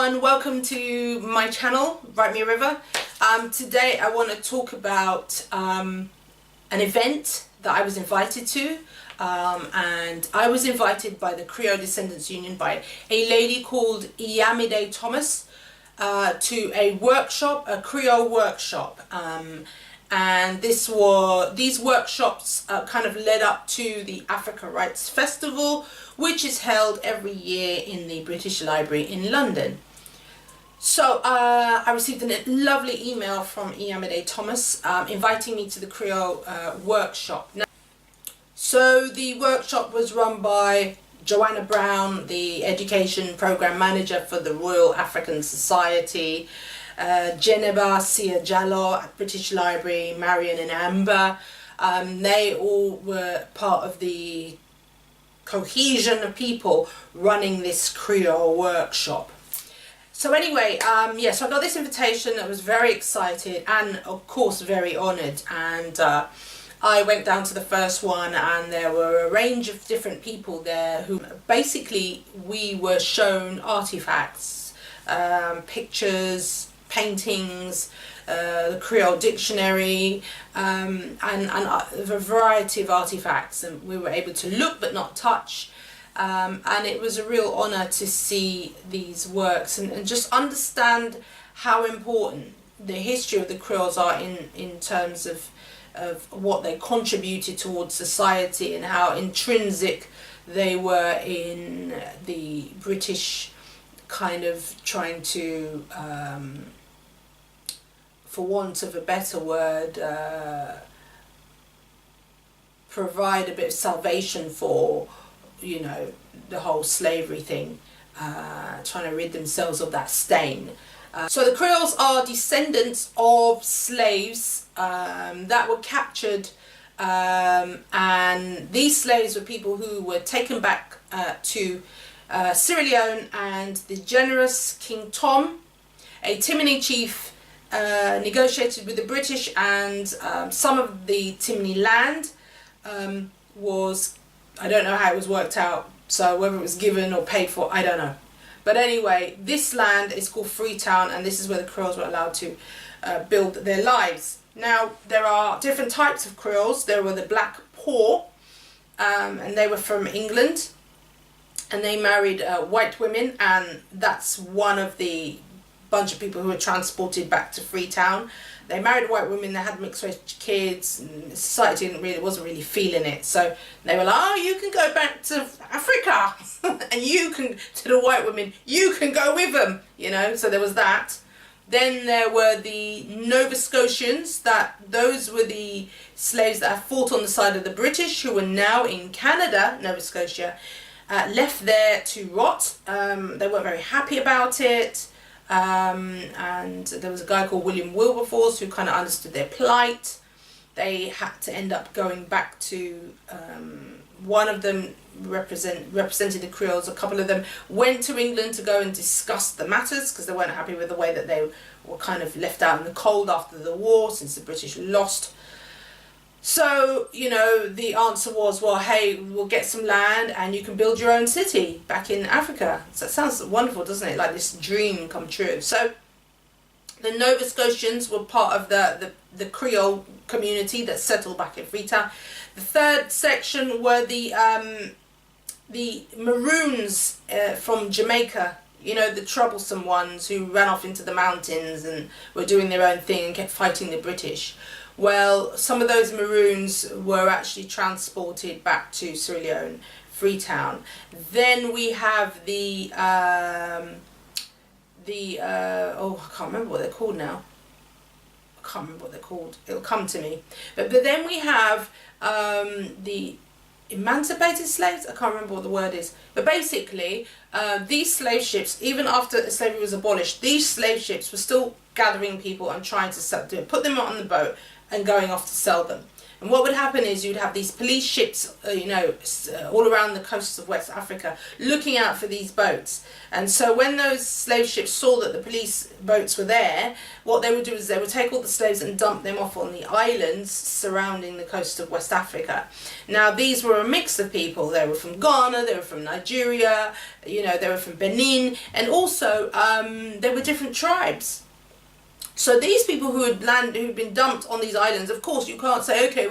everyone, welcome to my channel, Write Me a River. Today I want to talk about an event that I was invited to, and I was invited by the Krio Descendants Union by a lady called Maddy Thomas to a workshop, a Krio workshop, and these workshops kind of led up to the Africa Rights Festival, which is held every year in the British Library in London. So I received a lovely email from Maddy Thomas inviting me to the Krio workshop. Now, so the workshop was run by Joanna Brown, the Education Programme Manager for the Royal African Society, Geneba Sia Jallo at British Library, Marion and Amber. They all were part of the cohesion of people running this Krio workshop. So anyway, yes, so I got this invitation. I was very excited and of course very honoured, and I went down to the first one, and there were a range of different people there who basically we were shown artifacts, pictures, paintings, the Creole dictionary, and a variety of artifacts, and we were able to look but not touch, and it was a real honour to see these works and just understand how important the history of the Creoles are in terms of what they contributed towards society and how intrinsic they were in the British kind of trying to, for want of a better word, provide a bit of salvation for, you know, the whole slavery thing, trying to rid themselves of that stain. So the Creoles are descendants of slaves that were captured, and these slaves were people who were taken back to Sierra Leone, and the generous King Tom, a Timini chief, negotiated with the British, and some of the Timini land was, I don't know how it was worked out, so whether it was given or paid for, I don't know. But anyway, this land is called Freetown, and this is where the Creoles were allowed to build their lives. Now, there are different types of Creoles. There were the Black Poor, and they were from England, and they married white women, and that's one of the bunch of people who were transported back to Freetown. They married white women, they had mixed race kids, and society wasn't really feeling it. So they were like, oh, you can go back to Africa, and you can, to the white women, you can go with them, you know, so there was that. Then there were the Nova Scotians, those were the slaves that had fought on the side of the British, who were now in Canada, Nova Scotia, left there to rot. They weren't very happy about it. And there was a guy called William Wilberforce who kind of understood their plight. They had to end up going back to, one of them represented the Creoles, a couple of them went to England to go and discuss the matters because they weren't happy with the way that they were kind of left out in the cold after the war, since the British lost. So, you know, the answer was, well, hey, we'll get some land and you can build your own city back in Africa. So it sounds wonderful, doesn't it? Like this dream come true. So the Nova Scotians were part of the Creole community that settled back in Freetown. The third section were the Maroons from Jamaica, you know, the troublesome ones who ran off into the mountains and were doing their own thing and kept fighting the British. Well, some of those Maroons were actually transported back to Sierra Leone, Freetown. Then we have oh, I can't remember what they're called now. I can't remember what they're called. It'll come to me. But then we have the emancipated slaves. I can't remember what the word is. But basically, these slave ships, even after slavery was abolished, these slave ships were still gathering people and trying to put them on the boat and going off to sell them. And what would happen is you'd have these police ships, all around the coasts of West Africa, looking out for these boats. And so when those slave ships saw that the police boats were there, what they would do is they would take all the slaves and dump them off on the islands surrounding the coast of West Africa. Now, these were a mix of people. They were from Ghana, they were from Nigeria, they were from Benin, and also they were different tribes. So these people who'd been dumped on these islands, of course, you can't say, okay,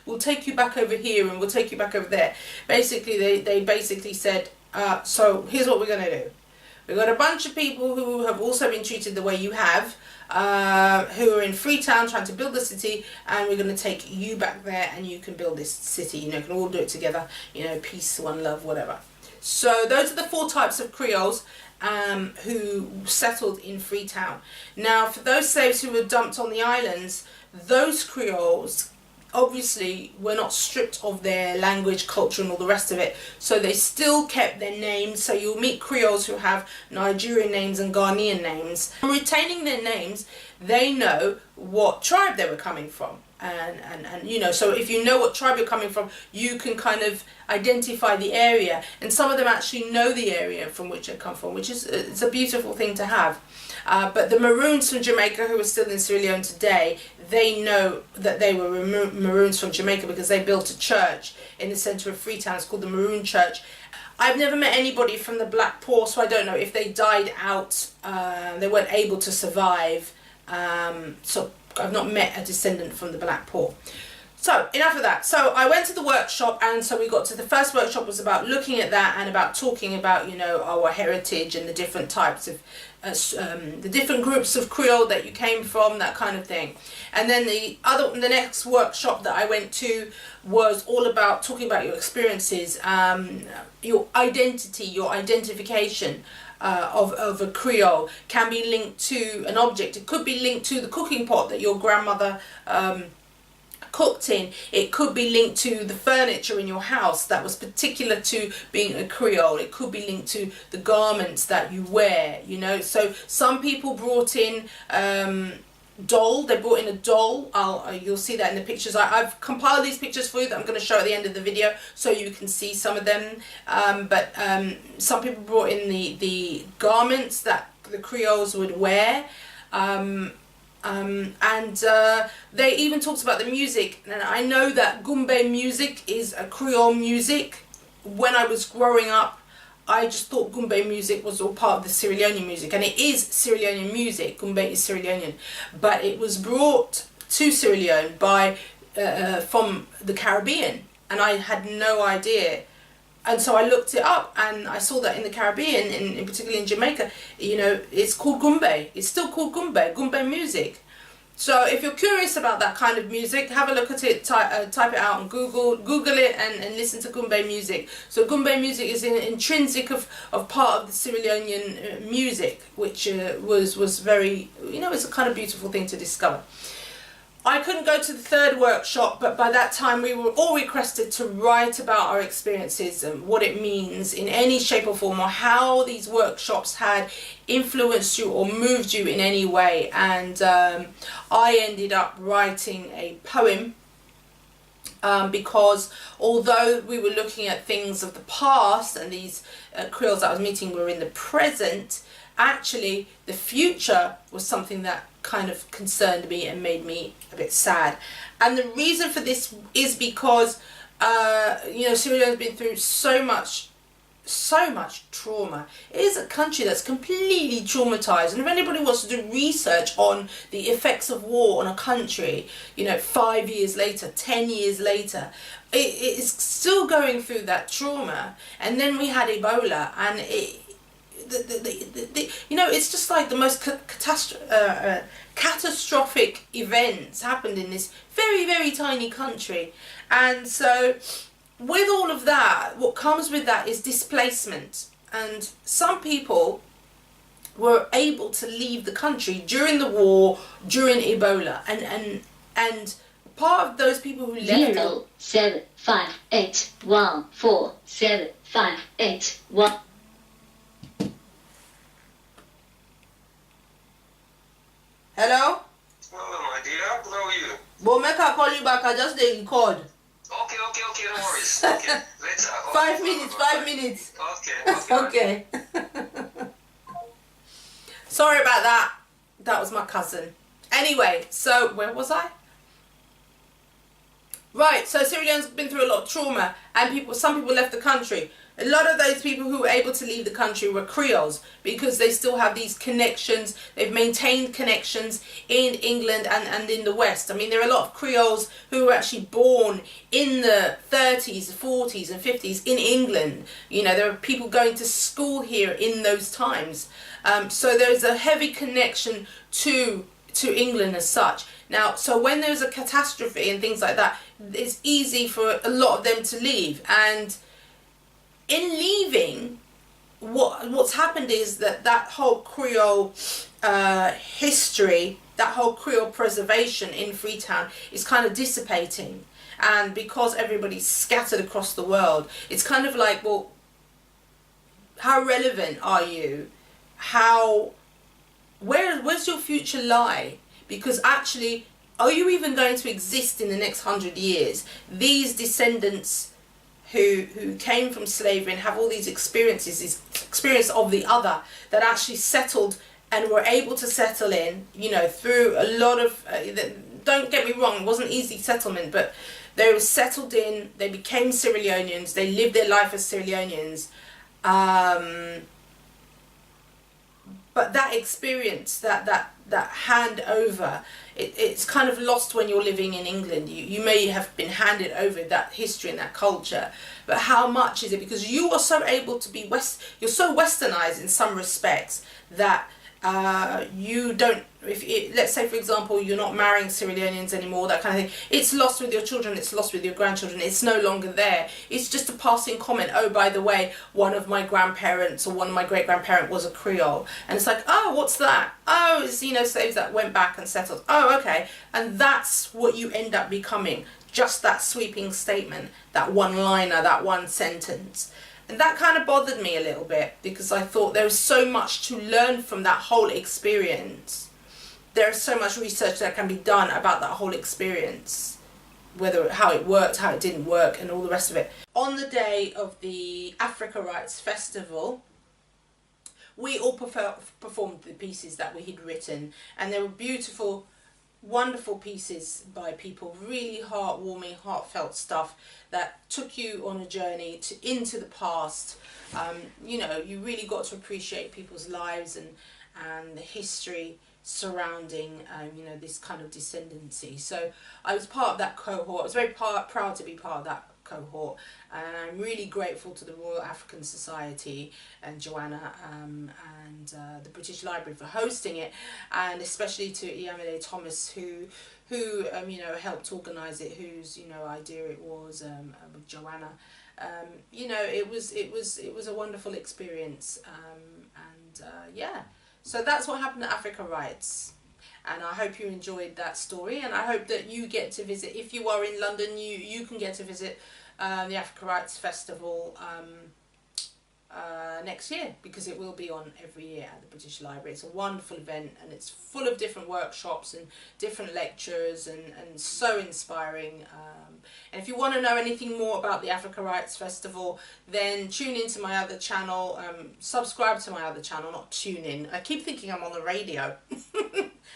we'll take you back over here and we'll take you back over there. Basically, they basically said, so here's what we're going to do. We've got a bunch of people who have also been treated the way you have, who are in Freetown trying to build the city, and we're going to take you back there and you can build this city. You can all do it together, peace, one love, whatever. So those are the 4 types of Creoles who settled in Freetown. Now, for those slaves who were dumped on the islands, those Creoles obviously were not stripped of their language, culture and all the rest of it, so they still kept their names. So you'll meet Creoles who have Nigerian names and Ghanaian names. And retaining their names, they know what tribe they were coming from. And so if you know what tribe you're coming from, you can kind of identify the area, and some of them actually know the area from which they come from, which is, it's a beautiful thing to have. But the Maroons from Jamaica, who are still in Sierra Leone today, they know that they were Maroons from Jamaica because they built a church in the centre of Freetown. It's called the Maroon Church. I've never met anybody from the Black Poor, so I don't know if they died out, they weren't able to survive, so I've not met a descendant from the Black Poor. So enough of that. So I went to the workshop, and so we got to the first workshop was about looking at that and about talking about our heritage and the different types of the different groups of Creole that you came from, that kind of thing. And then the next workshop that I went to was all about talking about your experiences, your identity, your identification of a Creole can be linked to an object. It could be linked to the cooking pot that your grandmother cooked in. It could be linked to the furniture in your house that was particular to being a Creole. It could be linked to the garments that you wear, So some people brought in doll. They brought in a doll. You'll see that in the pictures. I've compiled these pictures for you that I'm going to show at the end of the video so you can see some of them. But some people brought in the garments that the Creoles would wear. They even talked about the music, and I know that Gumbe music is a Creole music. When I was growing up, I just thought Gumbe music was all part of the Sierra Leonean music, and it is Sierra Leonean music. Gumbe is Sierra Leonean, but it was brought to Sierra Leone by from the Caribbean, and I had no idea. And so I looked it up, and I saw that in the Caribbean, in particularly in Jamaica, it's called Gumbe. It's still called Gumbe music. So if you're curious about that kind of music, have a look at it, type it out on Google it, and listen to Gumbe music. So Gumbe music is intrinsic of part of the Sierra Leonean music, which was very, it's a kind of beautiful thing to discover. I couldn't go to the third workshop, but by that time we were all requested to write about our experiences and what it means in any shape or form, or how these workshops had influenced you or moved you in any way. And I ended up writing a poem because although we were looking at things of the past, and these Creoles that I was meeting were in the present, actually the future was something that kind of concerned me and made me a bit sad. And the reason for this is because Sierra Leone has been through so much trauma. It is a country that's completely traumatized, and if anybody wants to do research on the effects of war on a country, 5 years later, 10 years later, it is still going through that trauma. And then we had Ebola, and it's just like the most catastrophic events happened in this very, very tiny country. And so with all of that, what comes with that is displacement. And some people were able to leave the country during the war, during Ebola, and part of those people who left 075814758. Hello? Hello, my dear. How are you? But make I call you back, I just did record. Okay, no worries. Okay, later. 5 minutes, 5 minutes. Okay. Sorry about that. That was my cousin. Anyway, so where was I? Right, so Sierra Leone's been through a lot of trauma, and some people left the country. A lot of those people who were able to leave the country were Krios, because they still have these connections. They've maintained connections in England and in the West. I mean, there are a lot of Creoles who were actually born in the 30s, 40s and 50s in England. You know, there are people going to school here in those times. So there's a heavy connection to England as such. Now, so when there's a catastrophe and things like that, it's easy for a lot of them to leave. And in leaving, what's happened is that whole Creole history, that whole Creole preservation in Freetown is kind of dissipating. And because everybody's scattered across the world, it's kind of like, well, how relevant are you? Where's your future lie? Because actually, are you even going to exist in the next 100 years? These descendants who came from slavery and have all these experiences, this experience of the other, that actually settled and were able to settle in, you know, through a lot of, don't get me wrong, it wasn't easy settlement, but they were settled in, they became Sierra Leoneans, they lived their life as Sierra Leoneans. But that experience, that handover, it's kind of lost when you're living in England. You may have been handed over that history and that culture, but how much is it? Because you are so able to be you're so westernized in some respects that you don't, let's say for example you're not marrying Sierra Leoneans anymore, that kind of thing, it's lost with your children, it's lost with your grandchildren, it's no longer there. It's just a passing comment, oh by the way, one of my grandparents or one of my great-grandparent was a Creole, and it's like, oh what's that? Oh, it's, you know, slaves that went back and settled. Oh okay. And that's what you end up becoming, just that sweeping statement, that one-liner, that one sentence. And that kind of bothered me a little bit, because I thought there was so much to learn from that whole experience. There is so much research that can be done about that whole experience, how it worked, how it didn't work, and all the rest of it. On the day of the Africa Rights Festival, we all performed the pieces that we had written, and they were beautiful, wonderful pieces by people, really heartwarming, heartfelt stuff that took you on a journey into the past. You know, you really got to appreciate people's lives and the history surrounding you know, this kind of descendancy. So I was part of that cohort. I was very proud to be part of that cohort, and I'm really grateful to the Royal African Society and Joanna and the British Library for hosting it, and especially to Iyamide Thomas who you know, helped organise it, whose, you know, idea it was with Joanna. You know, it was a wonderful experience, and yeah, so that's what happened at Africa Rights. And I hope you enjoyed that story, and I hope that you get to visit, if you are in London, you can get to visit the Africa Rights Festival next year, because it will be on every year at the British Library. It's a wonderful event, and it's full of different workshops and different lectures, and so inspiring. And if you want to know anything more about the Africa Rights Festival, then tune into my other channel, subscribe to my other channel, not tune in. I keep thinking I'm on the radio.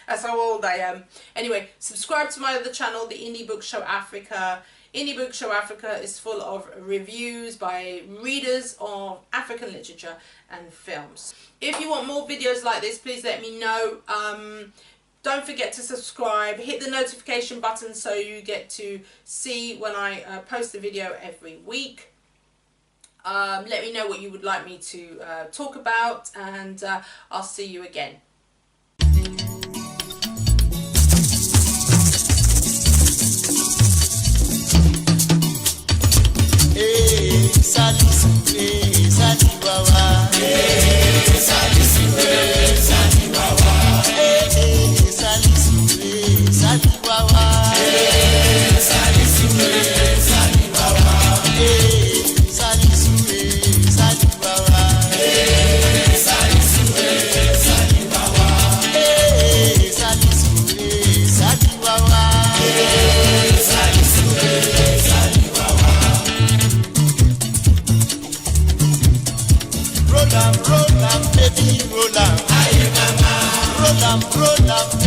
That's how old I am. Anyway, subscribe to my other channel, the Indie Book Show Africa. Indie Book Show Africa is full of reviews by readers of African literature and films. If you want more videos like this, please let me know. Don't forget to subscribe, hit the notification button so you get to see when I post a video every week. Let me know what you would like me to talk about, and I'll see you again.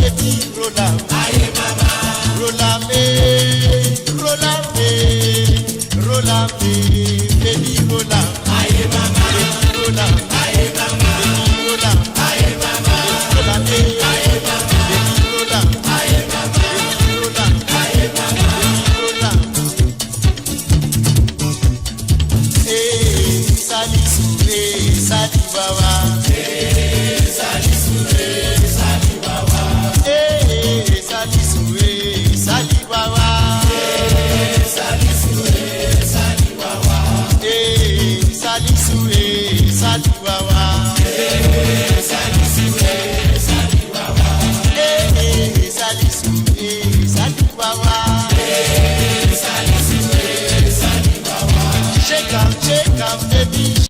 baby roll am.